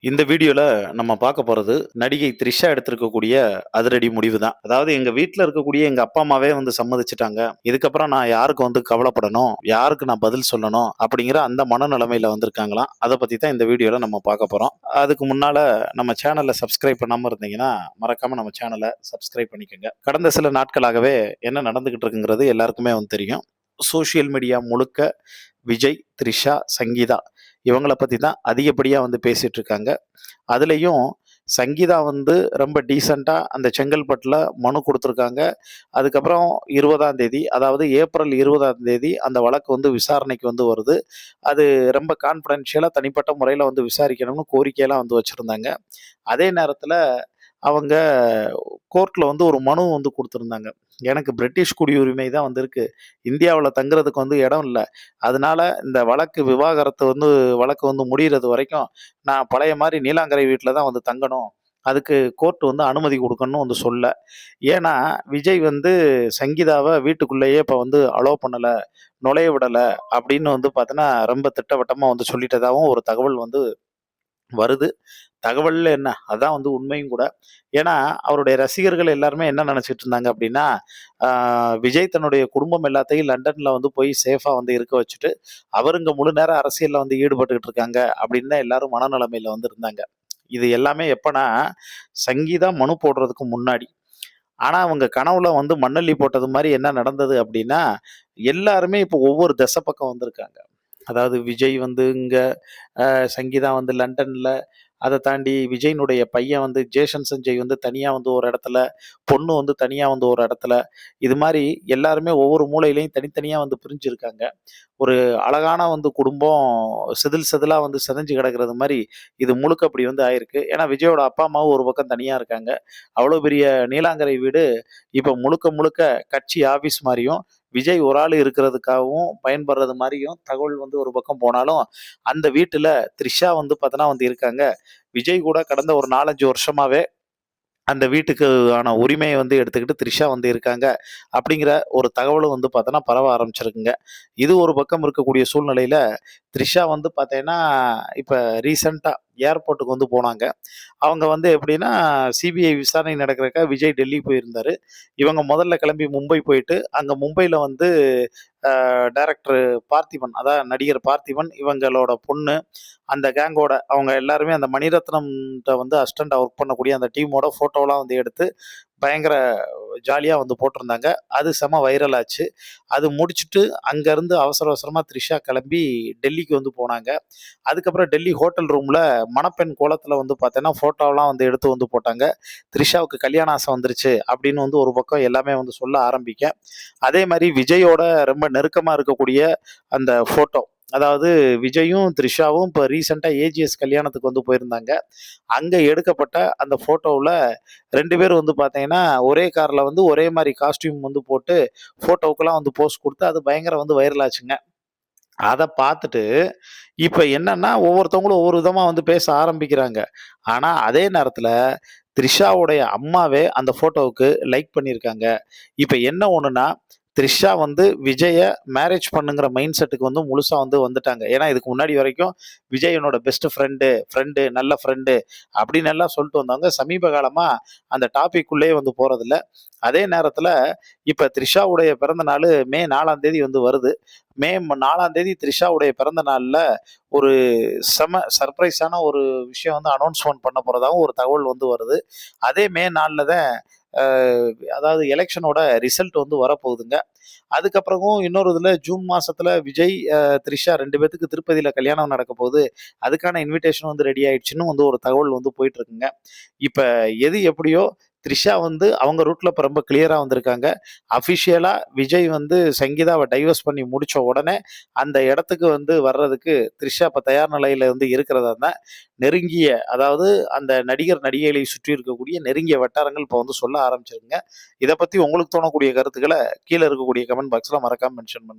இந்த வீடியோல நம்ம பார்க்க போறது, நடிகை த்ரிஷா எடுத்திருக்கக்கூடிய அதிரடி முடிவு தான். அதாவது எங்க வீட்ல இருக்கக்கூடிய எங்க அப்பா, அம்மாவே வந்து சம்மதிச்சுட்டாங்க. இதுக்கப்புறம் நான் யாருக்கு வந்து கவலைப்படணும்? யாருக்கு நான் பதில் சொல்லணும்? அப்படிங்கிற அந்த மனநிலைமையில வந்திருக்காங்களாம். அத பத்தி தான் இந்த வீடியோல நம்ம பார்க்க போறோம். அதுக்கு முன்னால நம்ம சேனல சப்ஸ்கிரைப் பண்ணாம இருந்தீங்கன்னா, மறக்காம நம்ம சேனல சப்ஸ்கிரைப் பண்ணிக்கங்க. கடந்த சில நாட்களாகவே என்ன நடந்துகிட்டு இருக்குங்கிறது எல்லாருக்குமே வந்து தெரியும். சோசியல் மீடியா முழுக்க விஜய், த்ரிஷா, சங்கீதா இவங்கள பத்தி தான் அதிகப்படியா வந்து பேசிட்டு இருக்காங்க. அதுலயும் சங்கீதா வந்து ரொம்ப டீசென்ட்டா அந்த செங்கல்பட்டுல மனு குடுத்துருக்காங்க. அதுக்கப்புறம் 20ஆம் தேதி, அதாவது ஏப்ரல் 20ஆம் தேதி அந்த வழக்கு வந்து விசாரணைக்கு வந்து வருது. அது ரொம்ப கான்ஃபிடென்ஷியலா தனிப்பட்ட முறையில வந்து விசாரிக்கணும்னு கோரிக்கையெல்லாம் வந்து வச்சிருந்தாங்க. அதே நேரத்துல அவங்க கோர்ட்ல வந்து ஒரு மனு வந்து குடுத்திருந்தாங்க. எனக்கு பிரிட்டிஷ் குடியுரிமை தான் வந்து இருக்கு. இந்தியாவுல தங்குறதுக்கு வந்து இடம் இல்ல. அதனால இந்த வழக்கு வந்து முடியிறது வரைக்கும், நான் பழைய மாரி நீலாங்கரை வீட்ல தான் வந்து தங்கணும். அதுக்கு கோர்ட் வந்து அனுமதி குடுக்கணும்னு வந்து சொல்ல. ஏன்னா, விஜய் வந்து சங்கீதாவ வீட்டுக்குள்ளேயே இப்ப வந்து அலோவ் பண்ணல, நுழைய விடல அப்படின்னு வந்து பார்த்தீன்னா, ரொம்ப திட்டவட்டமா வந்து சொல்லிட்டதாவும் ஒரு தகவல் வந்து வருது. தகவல்ல என்ன? அதான் வந்து உண்மையும் கூட. ஏன்னா, அவருடைய ரசிகர்கள் எல்லாருமே என்ன நெனச்சுட்டு இருந்தாங்க அப்டின்னா, ஆ விஜய் தன்னுடைய குடும்பம் எல்லாத்தையும் லண்டன்ல வந்து போய் சேஃபா வந்து இருக்க வச்சுட்டு, அவரு இங்க முழு நேர அரசியல்ல வந்து ஈடுபட்டுக்கிட்டு இருக்காங்க அப்டின்னு தான் எல்லாரும் மனநிலைமையில வந்து இருந்தாங்க. இது எல்லாமே எப்பன்னா, சங்கீதா மனு போடுறதுக்கு முன்னாடி. ஆனா, அவங்க கனவுல வந்து மண்ணள்ளி போட்டது மாரி என்ன நடந்தது அப்டின்னா, எல்லாருமே இப்போ ஒவ்வொரு திசை பக்கம் வந்திருக்காங்க. அதாவது விஜய் வந்து இங்க, சங்கீதா வந்து லண்டன்ல, அத தாண்டி விஜயினுடைய பையன் வந்து ஜேஷன் சஞ்சய் வந்து தனியா வந்து ஒரு இடத்துல, பொண்ணு வந்து தனியா வந்து ஒரு இடத்துல, இது மாரி எல்லாருமே ஒவ்வொரு மூலையிலயும் தனித்தனியா வந்து பிரிஞ்சிருக்காங்க. ஒரு அழகான வந்து குடும்பம் செதில் செதிலா வந்து சிதைஞ்சு கிடக்கிறது மாரி, இது முழுக்க அப்படி வந்து ஆயிருக்கு. ஏன்னா விஜயோட அப்பா, அம்மாவும் ஒரு பக்கம் தனியா இருக்காங்க. அவ்வளோ பெரிய நீலாங்கரை வீடு, இப்ப முழுக்க முழுக்க கட்சி ஆஃபீஸ் மாரியும், விஜய் ஒரு ஆளு இருக்கிறதுக்காகவும் பயன்படுறது மாரியும் தகவல் வந்து ஒரு பக்கம் போனாலும், அந்த வீட்டுல த்ரிஷா வந்து பார்த்தோன்னா வந்து இருக்காங்க. விஜய் கூட கடந்த ஒரு 4, 5 வருஷமாவே அந்த வீட்டுக்கு ஆன உரிமைய வந்து எடுத்துக்கிட்டு த்ரிஷா வந்து இருக்காங்க. அப்படிங்கிற ஒரு தகவலும் வந்து பார்த்தோன்னா பரவ ஆரம்பிச்சிருக்குங்க. இது ஒரு பக்கம் இருக்கக்கூடிய சூழ்நிலையில, த்ரிஷா வந்து பார்த்தீங்கன்னா, இப்ப ரீசென்ட்டா ஏர்போர்ட்டுக்கு வந்து போனாங்க. அவங்க வந்து எப்படின்னா, சிபிஐ விசாரணை நடக்கிறதுக்காக விஜய் டெல்லி போயிருந்தாரு. இவங்க முதல்ல கிளம்பி மும்பை போயிட்டு, அங்க மும்பைல வந்து டைரக்டர் பார்த்திபன், அதான் நடிகர் பார்த்திபன், இவங்களோட பொண்ணு, அந்த கேங்கோட அவங்க எல்லாருமே அந்த மணிரத்னம்ட்ட வந்து அசிஸ்டன்ட்டா ஒர்க் பண்ணக்கூடிய அந்த டீமோட ஃபோட்டோலாம் வந்து எடுத்து, பயங்கர ஜாலியா வந்து போட்டிருந்தாங்க. அது செம வைரல் ஆச்சு. அது முடிச்சுட்டு அங்கருந்து அவசர அவசரமா த்ரிஷா கிளம்பி டெல்லிக்கு வந்து போனாங்க. அதுக்கப்புறம் டெல்லி ஹோட்டல் ரூம்ல மணப்பெண் கோலத்துல வந்து பார்த்தீங்கன்னா, ஃபோட்டோலாம் வந்து எடுத்து வந்து போட்டாங்க. த்ரிஷாவுக்கு கல்யாண ஆசை வந்துருச்சு அப்படின்னு வந்து ஒரு பக்கம் எல்லாமே வந்து சொல்ல ஆரம்பிக்க. அதே மாரி விஜயோட ரொம்ப நெருக்கமா இருக்கக்கூடிய அந்த ஃபோட்டோ. அதாவது விஜயும், த்ரிஷாவும் இப்ப ரீசென்ட்டா ஏஜிஎஸ் கல்யாணத்துக்கு வந்து போயிருந்தாங்க. அங்க எடுக்கப்பட்ட அந்த ஃபோட்டோவுல 2 பேரும் வந்து பார்த்தீங்கன்னா, ஒரே கார்ல வந்து ஒரே மாரி காஸ்டியூம் வந்து போட்டு ஃபோட்டோவுக்கெல்லாம் வந்து போஸ் குடுத்து அது பயங்கர வந்து வைரல் ஆச்சுங்க. அத பார்த்துட்டு, இப்ப என்னன்னா ஒவ்வொருத்தவங்களும் ஒவ்வொரு விதமா வந்து பேச ஆரம்பிக்கிறாங்க. ஆனா, அதே நேரத்துல த்ரிஷாவுடைய அம்மாவே அந்த ஃபோட்டோவுக்கு லைக் பண்ணியிருக்காங்க. இப்ப என்ன ஒண்ணுன்னா, த்ரிஷா வந்து விஜய மேரேஜ் பண்ணுங்கிற மைண்ட் செட்டுக்கு வந்து முழுசா வந்து வந்துட்டாங்க. ஏன்னா, இதுக்கு முன்னாடி வரைக்கும் விஜய் என்னோட பெஸ்ட் நல்ல ஃப்ரெண்டு அப்படின்னு எல்லாம் சொல்லிட்டு வந்தவங்க, சமீப காலமா அந்த டாபிக் உள்ளயே வந்து போறதில்ல. அதே நேரத்துல இப்ப த்ரிஷாவுடைய பிறந்த நாளு மே 4ஆம் தேதி வந்து வருது. மே 4ஆம் தேதி த்ரிஷாவுடைய பிறந்த நாள்ல ஒரு செம சர்ப்ரைஸான ஒரு விஷயம் வந்து அனௌன்ஸ்மென்ட் பண்ண போறதாவும் ஒரு தகவல் வந்து வருது. அதே மே 4ல தான் அ அதாவது எலக்ஷனோட ரிசல்ட் வந்து வரப்போகுதுங்க. அதுக்கப்புறமும் இன்னொரு இதுல ஜூன் மாசத்துல விஜய், த்ரிஷா 2 பேத்துக்கு திருப்பதியில கல்யாணம் நடக்க போகுது. அதுக்கான இன்விடேஷன் வந்து ரெடி ஆயிடுச்சுன்னு வந்து ஒரு தகவல் வந்து போயிட்டு இருக்குங்க. இப்ப எது எப்படியோ த்ரிஷா வந்து அவங்க ரூட்ல இப்ப ரொம்ப கிளியரா வந்திருக்காங்க. அஃபிஷியலா விஜய் வந்து சங்கீதாவ டைவர்ஸ் பண்ணி முடிச்ச உடனே, அந்த இடத்துக்கு வந்து வர்றதுக்கு த்ரிஷா இப்ப தயார் நிலையில வந்து இருக்கிறதா தான் நெருங்கிய, அதாவது அந்த நடிகர், நடிகைகளை சுற்றி இருக்கக்கூடிய நெருங்கிய வட்டாரங்கள் இப்ப வந்து சொல்ல ஆரம்பிச்சிருக்குங்க. இத பத்தி உங்களுக்கு தோணக்கூடிய கருத்துக்கள கீழ இருக்கக்கூடிய கமெண்ட் பாக்ஸ்ல மறக்காம மென்ஷன் பண்ணுங்க.